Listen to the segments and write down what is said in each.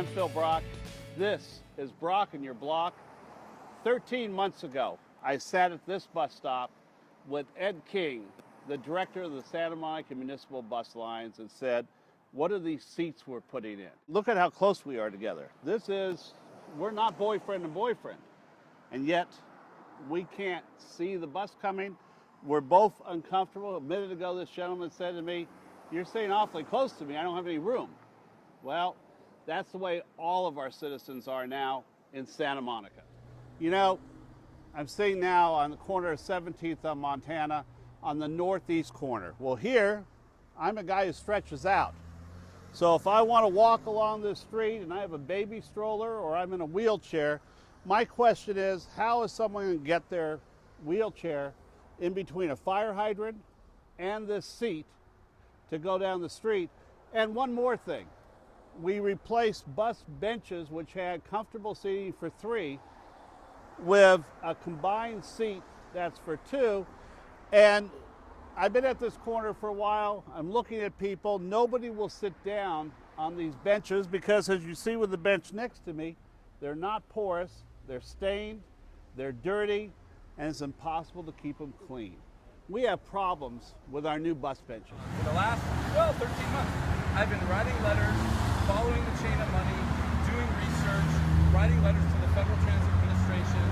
I'm Phil Brock. This is Brock and Your Block. 13 months ago, I sat at this bus stop with Ed King, the director of the Santa Monica Municipal Bus Lines, and said, what are these seats we're putting in? Look at how close we are together. We're not boyfriend and boyfriend, and yet we can't see the bus coming. We're both uncomfortable. A minute ago, this gentleman said to me, you're staying awfully close to me. I don't have any room. Well, that's the way all of our citizens are now in Santa Monica. You know, I'm sitting now on the corner of 17th and Montana on the northeast corner. Well, here, I'm a guy who stretches out. So if I want to walk along this street and I have a baby stroller or I'm in a wheelchair, my question is, how is someone going to get their wheelchair in between a fire hydrant and this seat to go down the street? And one more thing. We replaced bus benches, which had comfortable seating for 3, with a combined seat that's for 2. And I've been at this corner for a while. I'm looking at people. Nobody will sit down on these benches because, as you see with the bench next to me, they're not porous, they're stained, they're dirty, and it's impossible to keep them clean. We have problems with our new bus benches. For the last, 13 months, I've been writing letters, following the chain of money, doing research, writing letters to the Federal Transit Administration,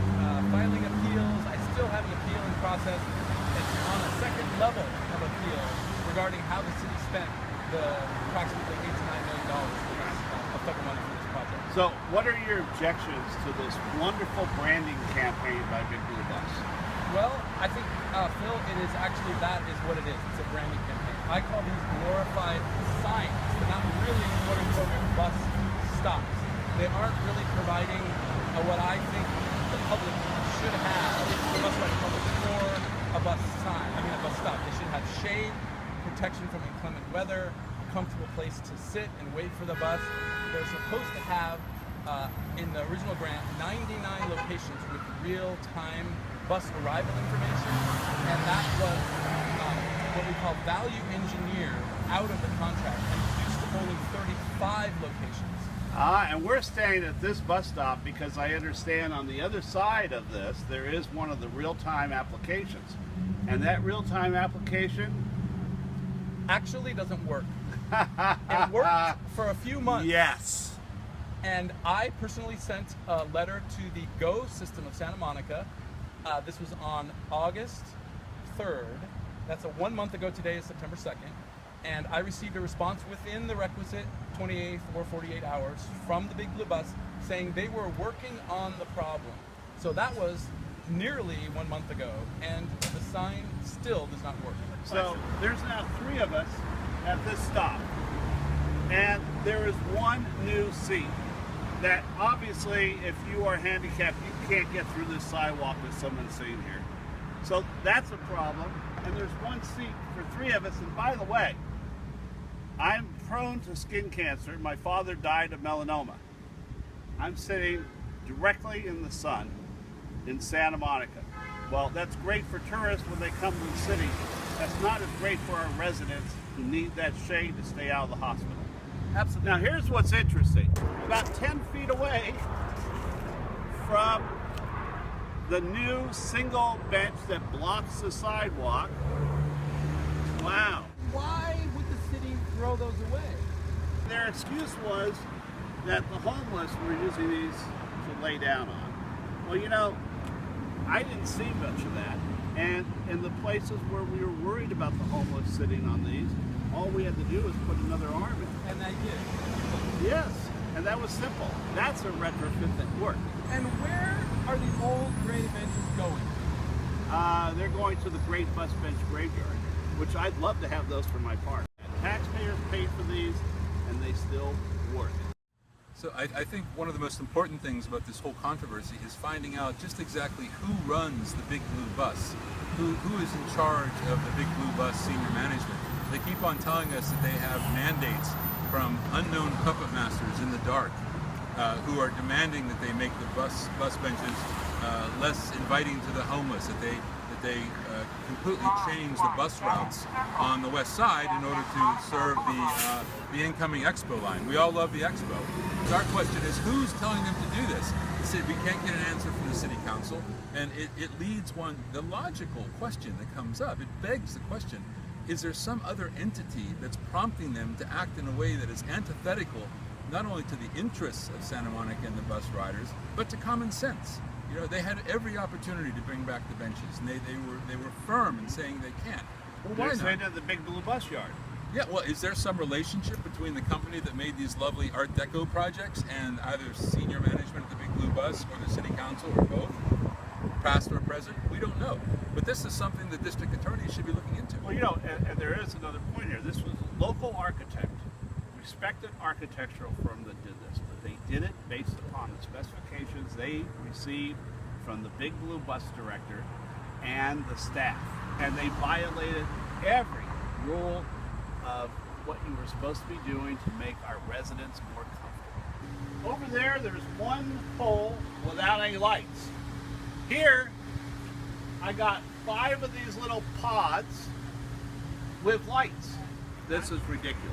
filing appeals. I still have an appeal in process. It's on a second level of appeal regarding how the city spent the approximately $8 to $9 million of federal money for this project. So what are your objections to this wonderful branding campaign by Big Blue Bus? Well, I think, Phil, that is what it is. It's a branding campaign. I call these glorified signs. They're not really quote-unquote bus stops. They aren't really providing what I think the public should have, the bus riding public, for a bus stop. They should have shade, protection from inclement weather, a comfortable place to sit and wait for the bus. They're supposed to have, in the original grant, 99 locations with real-time bus arrival information, and that was what we call value engineered out of the contract and reduced to only 35 locations. And we're staying at this bus stop because I understand on the other side of this, there is one of the real-time applications. And that real-time application actually doesn't work. It worked for a few months. Yes. And I personally sent a letter to the GO system of Santa Monica. This was on August 3rd. That's 1 month ago. Today is September 2nd. And I received a response within the requisite 28 or 48 hours from the Big Blue Bus saying they were working on the problem. So that was nearly 1 month ago, and the sign still does not work. So there's now 3 of us at this stop, and there is one new seat that obviously, if you are handicapped, you can't get through this sidewalk with someone sitting here. So that's a problem, and there's one seat for 3 of us. And by the way, I'm prone to skin cancer. My father died of melanoma. I'm sitting directly in the sun in Santa Monica. Well, that's great for tourists when they come to the city. That's not as great for our residents who need that shade to stay out of the hospital. Absolutely. Now here's what's interesting. About 10 feet away from the new single bench that blocks the sidewalk. Wow. Why would the city throw those away? Their excuse was that the homeless were using these to lay down on. Well, you know, I didn't see much of that. And in the places where we were worried about the homeless sitting on these, all we had to do was put another arm in. And they did. Yes, and that was simple. That's a retrofit that worked. And where are the old gray benches going? They're going to the Great Bus Bench Graveyard, which I'd love to have those for my park. Taxpayers paid for these, and they still work. So I think one of the most important things about this whole controversy is finding out just exactly who runs the Big Blue Bus, who is in charge of the Big Blue Bus senior management. They keep on telling us that they have mandates from unknown puppet masters in the dark who are demanding that they make the bus benches less inviting to the homeless, that that they completely changed the bus routes on the west side in order to serve the incoming Expo line. We all love the Expo. Our question is, who's telling them to do this? We can't get an answer from the city council, and it leads the logical question that comes up. It begs the question, is there some other entity that's prompting them to act in a way that is antithetical not only to the interests of Santa Monica and the bus riders, but to common sense? You know, they had every opportunity to bring back the benches, and they were firm in saying they can't. Well, why not? They're saying at the Big Blue Bus Yard. Yeah, well, is there some relationship between the company that made these lovely Art Deco projects and either senior management at the Big Blue Bus or the city council or both, past or present? We don't know. But this is something the district attorney should be looking into. Well, you know, and there is another point here. This was a local architect, respected architectural firm that did this, but they did it based upon the specifications they received from the Big Blue Bus director and the staff. And they violated every rule of what you were supposed to be doing to make our residents more comfortable. Over there's one pole without any lights. Here, I got 5 of these little pods with lights. This is ridiculous.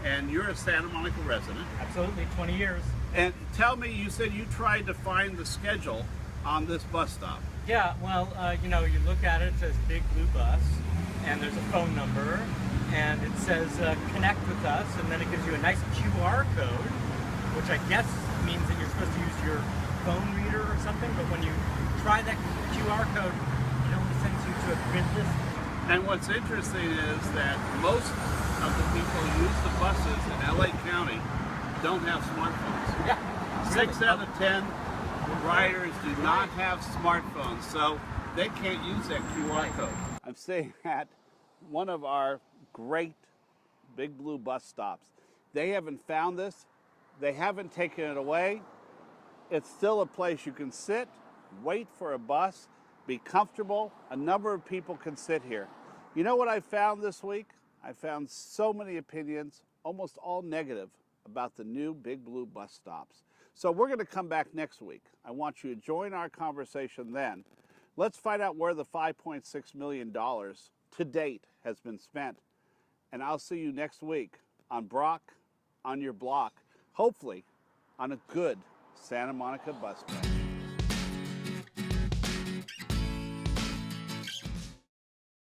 And you're a Santa Monica resident. Absolutely, 20 years. And tell me, you said you tried to find the schedule on this bus stop. Yeah, well, you know, you look at it, it says Big Blue Bus, and there's a phone number, and it says connect with us, and then it gives you a nice QR code, which I guess means that you're supposed to use your phone reader or something, but when you try that QR code, it only sends you to a grid list. And what's interesting is that most of the people who use the buses in LA County don't have smartphones. Yeah. 6 out of 10 riders do not have smartphones, so they can't use that QR code. I'm staying at one of our great Big Blue bus stops. They haven't found this. They haven't taken it away. It's still a place you can sit, wait for a bus, be comfortable. A number of people can sit here. You know what I found this week? I found so many opinions, almost all negative, about the new Big Blue bus stops. So we're going to come back next week. I want you to join our conversation then. Let's find out where the $5.6 million to date has been spent. And I'll see you next week on Brock on Your Block, hopefully on a good Santa Monica bus stop.